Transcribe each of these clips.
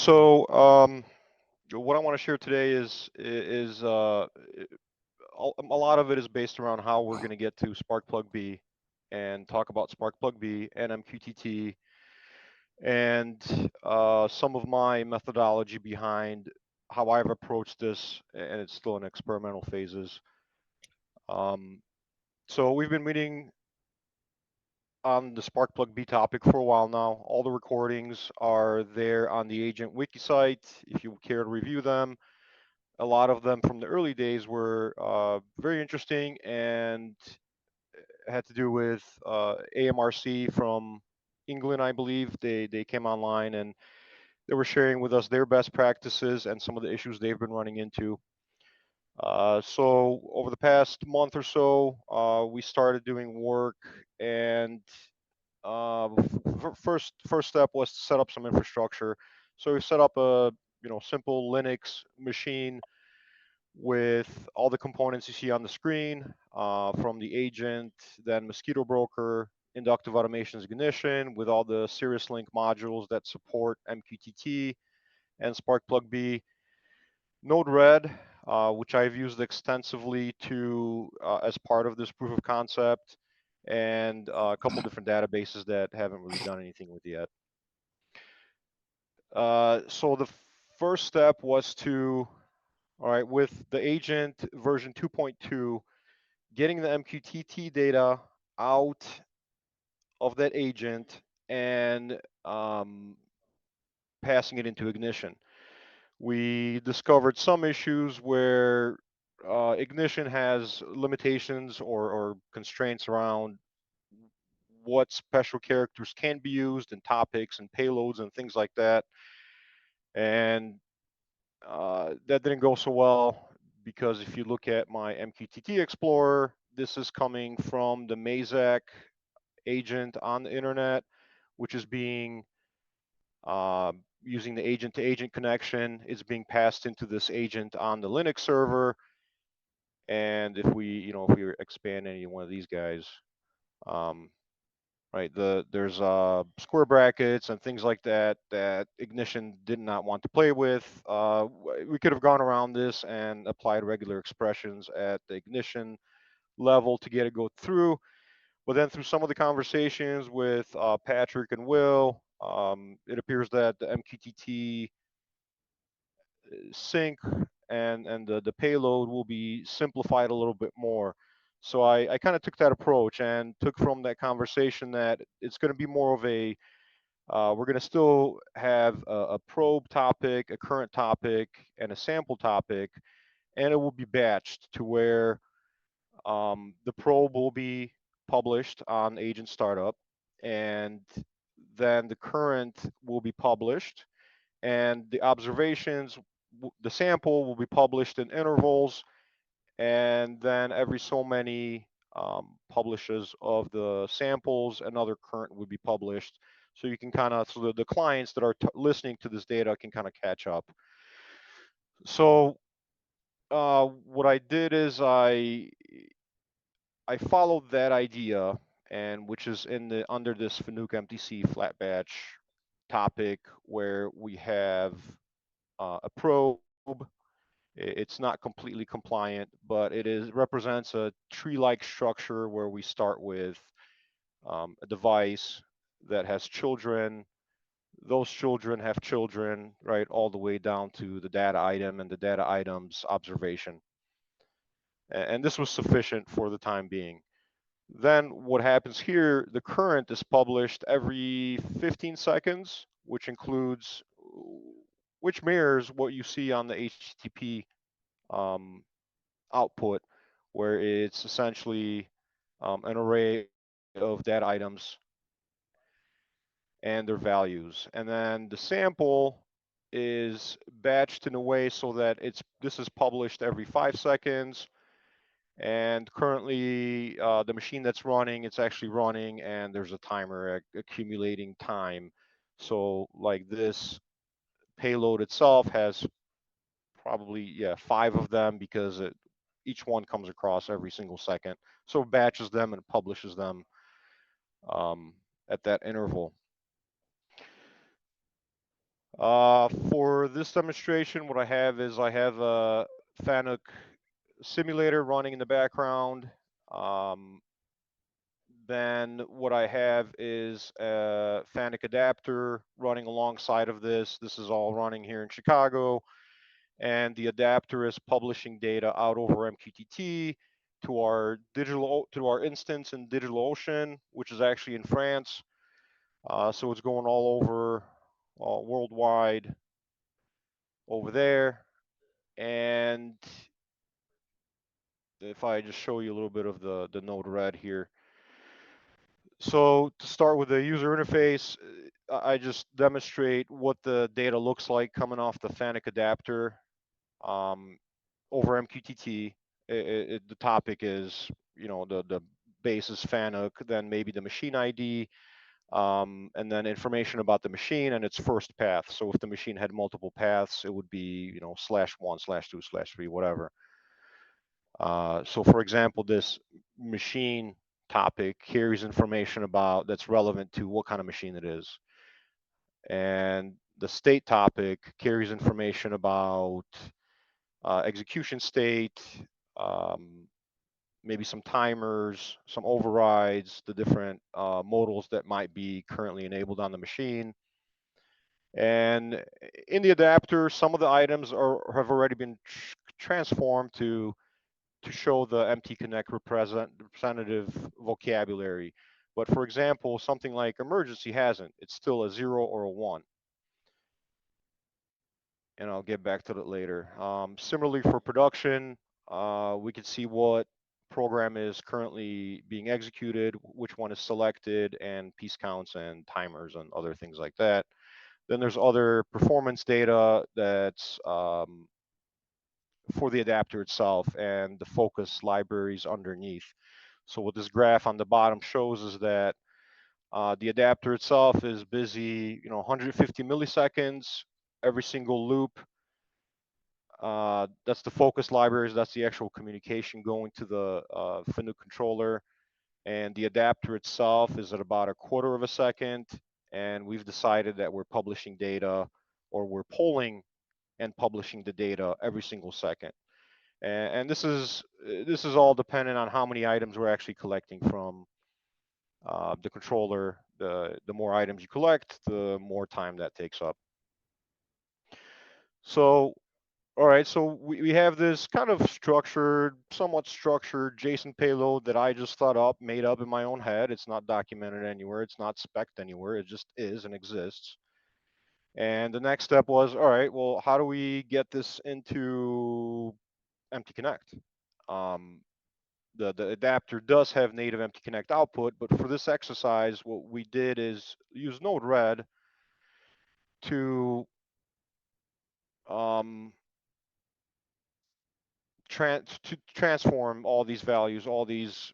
So what I want to share today is a lot of it is based around how we're going to get to Spark-Plug-B and talk about Spark-Plug-B and MQTT and some of my methodology behind how I've approached this, and it's still in experimental phases. So we've been meeting on the Spark-Plug-B topic for a while now. All the recordings are there on the Agent Wiki site if you care to review them. A lot of them from the early days were very interesting and had to do with AMRC from England, I believe. They came online and they were sharing with us their best practices and some of the issues they've been running into. So over the past month or so, we started doing work, and first step was to set up some infrastructure. So we set up a simple Linux machine with all the components you see on the screen, from the agent, then Mosquito Broker, inductive automation's ignition, with all the Cirrus Link modules that support MQTT and Spark-Plug-B, Node-RED, which I've used extensively as part of this proof of concept, and a couple different databases that haven't really done anything with yet. So the first step was to, all right, with the agent version 2.2, getting the MQTT data out of that agent and passing it into ignition. We discovered some issues where ignition has limitations or constraints around what special characters can be used in topics and payloads and things like that. And that didn't go so well, because if you look at my MQTT Explorer, this is coming from the Mazak agent on the internet, which is being using the agent-to-agent connection. It's being passed into this agent on the Linux server. And if we expand any one of these guys, right, there's square brackets and things like that that Ignition did not want to play with. We could have gone around this and applied regular expressions at the Ignition level to get it go through. But then through some of the conversations with Patrick and Will, it appears that the MQTT sync and the payload will be simplified a little bit more. So I kind of took that approach and took from that conversation that it's going to be more of a, we're going to still have a probe topic, a current topic, and a sample topic, and it will be batched to where the probe will be published on agent startup, and then the current will be published, and the observations, the sample will be published in intervals, and then every so many publishes of the samples, another current would be published. So you can kind of, so the clients that are listening to this data can kind of catch up. So what I did is I followed that idea, and which is under this Fanuc MTC flat batch topic, where we have a probe. It's not completely compliant, but represents a tree-like structure where we start with a device that has children. Those children have children, right, all the way down to the data item and the data item's observation. And this was sufficient for the time being. Then what happens here, the current is published every 15 seconds, which mirrors what you see on the HTTP output, where it's essentially an array of data items and their values. And then the sample is batched in a way so that this is published every 5 seconds. And currently, the machine that's running, it's actually running, and there's a timer accumulating time. So like this payload itself has probably 5 of them, because each one comes across every single second. So it batches them and publishes them at that interval. For this demonstration, what I have is I have a FANUC simulator running in the background. Then what I have is a FANUC adapter running alongside of this. This is all running here in Chicago, and the adapter is publishing data out over MQTT to our instance in DigitalOcean, which is actually in France. So it's going all over worldwide over there. And if I just show you a little bit of the Node-RED here. So to start with the user interface, I just demonstrate what the data looks like coming off the FANUC adapter over MQTT. The topic is, the base is FANUC, then maybe the machine ID, and then information about the machine and its first path. So if the machine had multiple paths, it would be, /1, /2, /3, whatever. So for example, this machine topic carries information about that's relevant to what kind of machine it is. And the state topic carries information about execution state, maybe some timers, some overrides, the different modals that might be currently enabled on the machine. And in the adapter, some of the items have already been transformed to show the MTConnect representative vocabulary. But for example, something like emergency hasn't. It's still a 0 or a 1. And I'll get back to that later. Similarly for production, we can see what program is currently being executed, which one is selected, and piece counts and timers and other things like that. Then there's other performance data that's for the adapter itself and the focus libraries underneath. So what this graph on the bottom shows is that the adapter itself is busy, 150 milliseconds every single loop. That's the focus libraries. That's the actual communication going to the FANUC controller. And the adapter itself is at about a quarter of a second. And we've decided that we're publishing data, or we're polling and publishing the data every single second. And this is all dependent on how many items we're actually collecting from the controller. The more items you collect, the more time that takes up. So, all right, so we have this kind of somewhat structured JSON payload that I just made up in my own head. It's not documented anywhere. It's not spec'd anywhere. It just is and exists. And the next step was, all right, well, how do we get this into MTConnect? The adapter does have native MTConnect output, but for this exercise, what we did is use Node-RED to transform all these values, all these,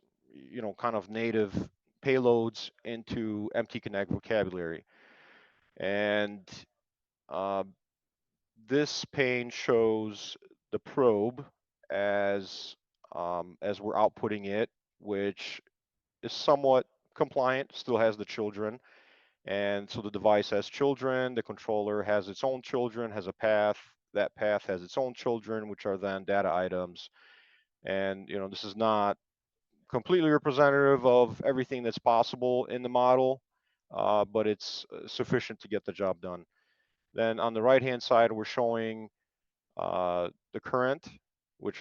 kind of native payloads into MTConnect vocabulary. And this pane shows the probe as we're outputting it, which is somewhat compliant, still has the children. And so the device has children, the controller has its own children, has a path, that path has its own children, which are then data items. And this is not completely representative of everything that's possible in the model, but it's sufficient to get the job done. Then on the right-hand side, we're showing the current, so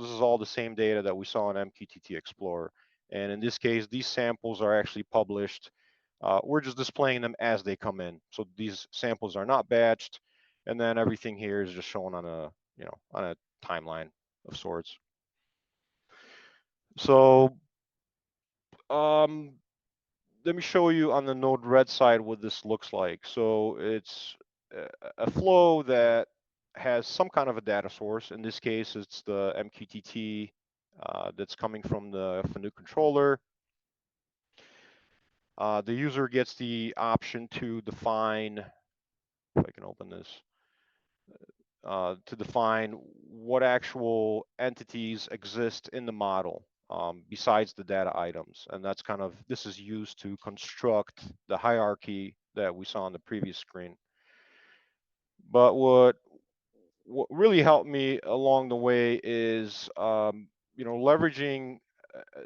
this is all the same data that we saw in MQTT Explorer. And in this case, these samples are actually published. We're just displaying them as they come in. So these samples are not batched, and then everything here is just shown on a timeline of sorts. So let me show you on the Node-RED side what this looks like. So it's a flow that has some kind of a data source. In this case, it's the MQTT that's coming from the FANUC controller. The user gets the option to define, if I can open this, to define what actual entities exist in the model besides the data items. And that's this is used to construct the hierarchy that we saw on the previous screen. But what really helped me along the way is leveraging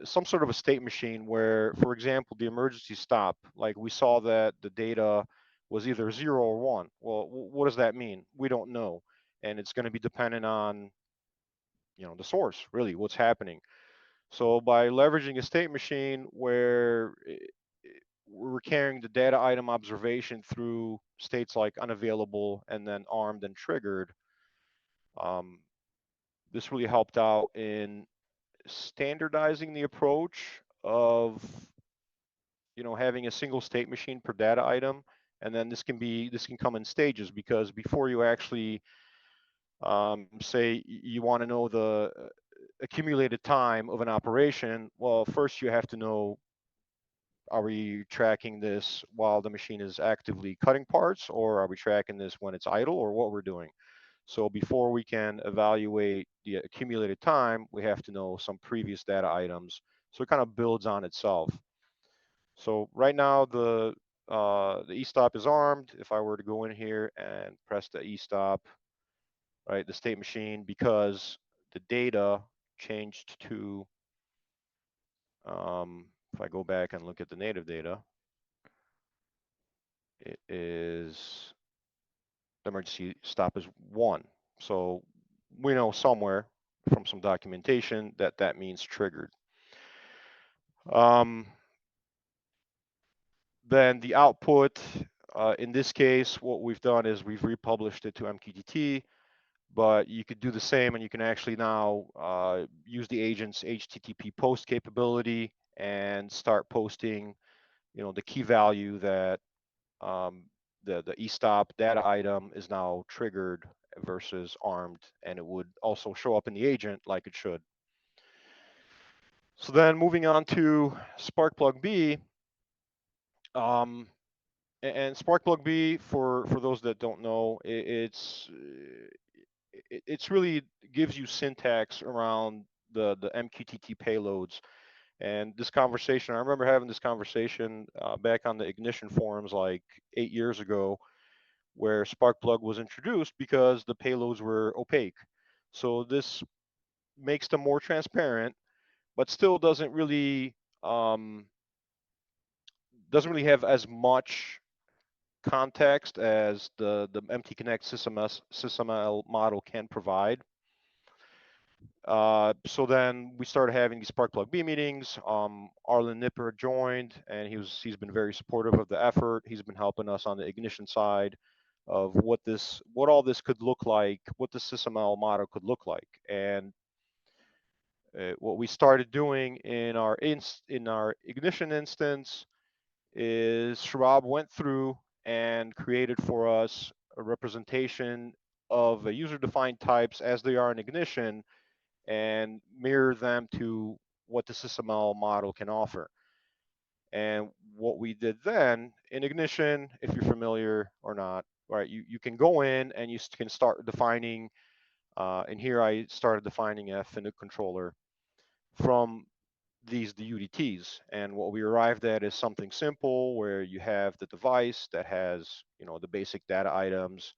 some sort of a state machine where, for example, the emergency stop, like we saw that the data was either 0 or 1. Well, what does that mean? We don't know, and it's going to be dependent on the source, really, what's happening. So by leveraging a state machine where we're carrying the data item observation through states like unavailable and then armed and triggered, um, this really helped out in standardizing the approach of having a single state machine per data item. And then this can come in stages, because before you actually say you want to know the accumulated time of an operation, well, first you have to know, are we tracking this while the machine is actively cutting parts, or are we tracking this when it's idle, or what we're doing? So before we can evaluate the accumulated time, we have to know some previous data items. So it kind of builds on itself. So right now the e-stop is armed. If I were to go in here and press the e-stop, right, the state machine, because the data changed to, if I go back and look at the native data, it is, the emergency stop is 1. So we know somewhere from some documentation that that means triggered. Then the output, in this case, what we've done is we've republished it to MQTT, but you could do the same, and you can actually now use the agent's HTTP post capability and start posting, the key value that the e-stop data item is now triggered versus armed, and it would also show up in the agent like it should. So then moving on to Sparkplug B, and Sparkplug B, for those that don't know, it's really gives you syntax around the MQTT payloads. And this conversation, I remember having this conversation back on the Ignition forums like 8 years ago, where Sparkplug was introduced because the payloads were opaque. So this makes them more transparent, but still um, doesn't really have as much context as the MTConnect SysML model can provide. So then we started having these Sparkplug B meetings. Arlen Nipper joined, and he's been very supportive of the effort. He's been helping us on the Ignition side of what all this could look like, what the SysML model could look like. And what we started doing in our Ignition instance is Schwab went through and created for us a representation of user-defined types as they are in Ignition, and mirror them to what the SysML model can offer. And what we did then in Ignition, if you're familiar or not, right, you can go in and you can start defining, and here I started defining a finite controller from these UDTs. And what we arrived at is something simple where you have the device that has, the basic data items,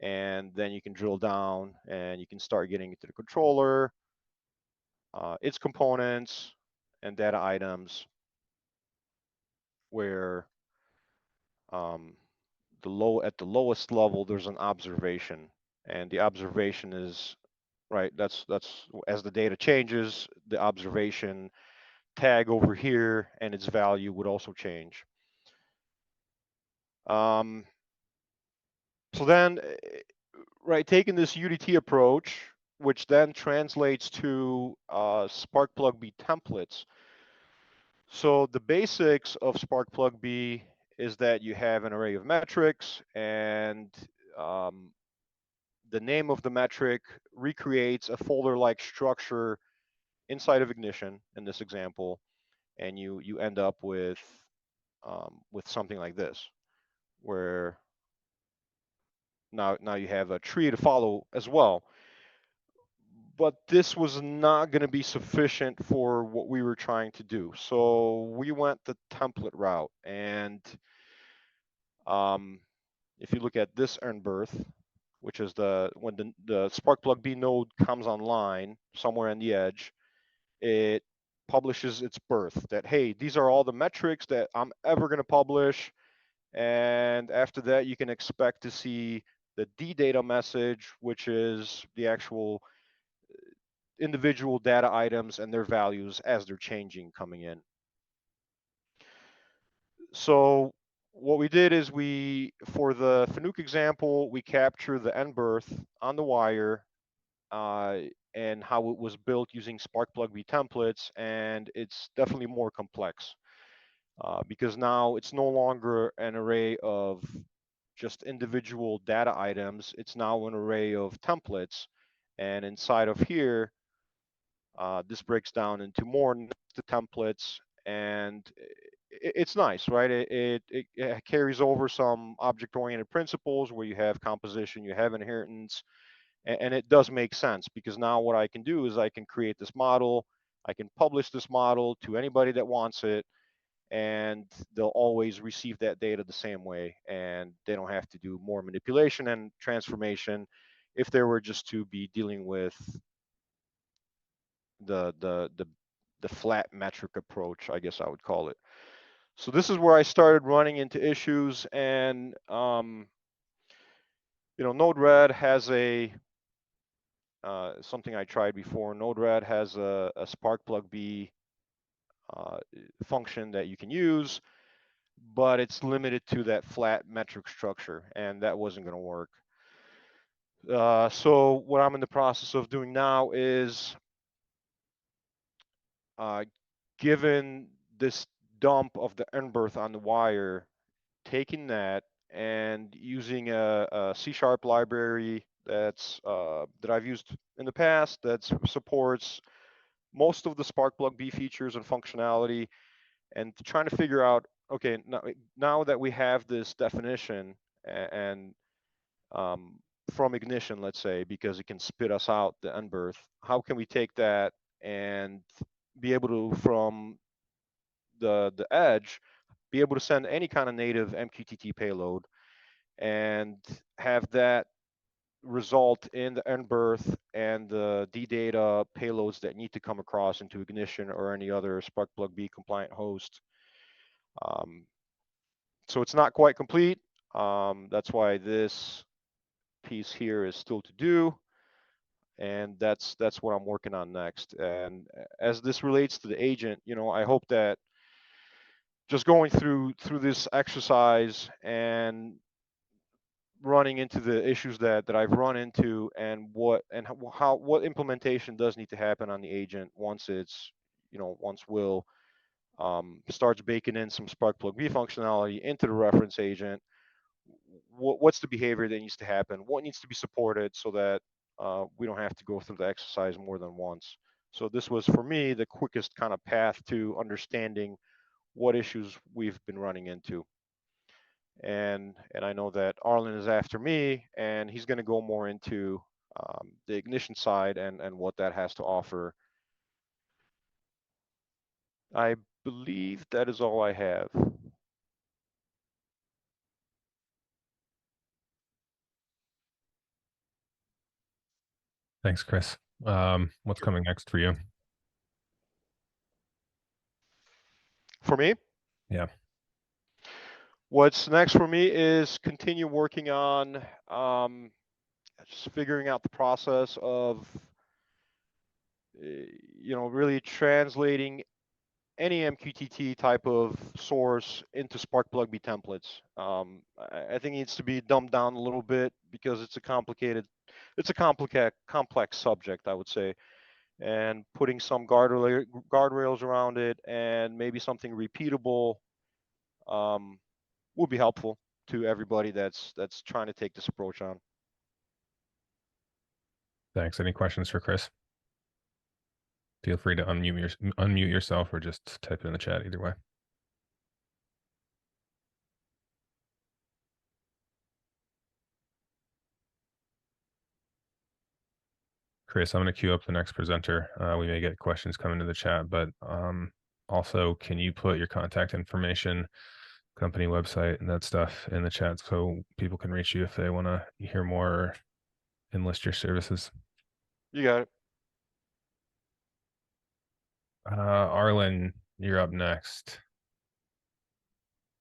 and then you can drill down and you can start getting into the controller, its components and data items, where at the lowest level there's an observation, and the observation is right. That's as the data changes, the observation tag over here and its value would also change. So then, right, taking this UDT approach, which then translates to Sparkplug B templates. So the basics of Sparkplug B is that you have an array of metrics, and um, the name of the metric recreates a folder-like structure inside of Ignition in this example, and you end up with something like this, where now you have a tree to follow as well. But this was not going to be sufficient for what we were trying to do. So we went the template route. And if you look at this earn birth, which is when the spark plug B node comes online somewhere on the edge, it publishes its birth that, hey, these are all the metrics that I'm ever going to publish. And after that, you can expect to see the D data message, which is the actual individual data items and their values as they're changing coming in. So what we did is for the Fanuc example, we capture the end birth on the wire and how it was built using Sparkplug-B templates, and it's definitely more complex because now it's no longer an array of just individual data items. It's now an array of templates, and inside of here, this breaks down into more the templates, and it's nice, right? It carries over some object-oriented principles where you have composition, you have inheritance, and it does make sense because now what I can do is I can create this model, I can publish this model to anybody that wants it, and they'll always receive that data the same way, and they don't have to do more manipulation and transformation if they were just to be dealing with the flat metric approach, I guess I would call it. So this is where I started running into issues, and Node-RED has something I tried before. Node-RED has a Sparkplug-B function that you can use, but it's limited to that flat metric structure, and that wasn't going to work. So what I'm in the process of doing now is, given this dump of the end birth on the wire, taking that and using a C# library that I've used in the past that supports most of the Sparkplug-B features and functionality, and trying to figure out, okay, now that we have this definition and from ignition, let's say, because it can spit us out the end birth, how can we take that and be able to, from the edge, be able to send any kind of native MQTT payload and have that result in the end birth and the D data payloads that need to come across into ignition or any other Sparkplug-B compliant host. So it's not quite complete. That's why this piece here is still to do, and that's what I'm working on next. And as this relates to the agent, I hope that just going through this exercise and running into the issues that I've run into, and what implementation does need to happen on the agent once it's once Will starts baking in some Sparkplug-B functionality into the reference agent. What's the behavior that needs to happen? What needs to be supported so that we don't have to go through the exercise more than once? So this was, for me, the quickest kind of path to understanding what issues we've been running into. And I know that Arlen is after me, and he's going to go more into the ignition side and what that has to offer. I believe that is all I have. Thanks, Chris. What's coming next for you? For me? Yeah. What's next for me is continue working on just figuring out the process of really translating any MQTT type of source into Sparkplug-B templates. I think it needs to be dumbed down a little bit because it's a complex subject, I would say, and putting some guardrails around it and maybe something repeatable would be helpful to everybody that's trying to take this approach on. Thanks. Any questions for Chris? Feel free to unmute yourself or just type it in the chat, either way. Chris, I'm going to queue up the next presenter. We may get questions coming to the chat, but also, can you put your contact information, company website, and that stuff in the chat so people can reach you if they want to hear more enlist your services. You got it. Arlen, you're up next.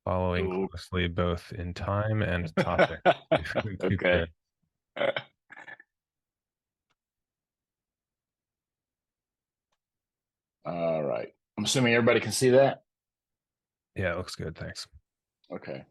Following Ooh. closely both in time and topic. Okay. All right. I'm assuming everybody can see that. Yeah, it looks good. Thanks. Okay.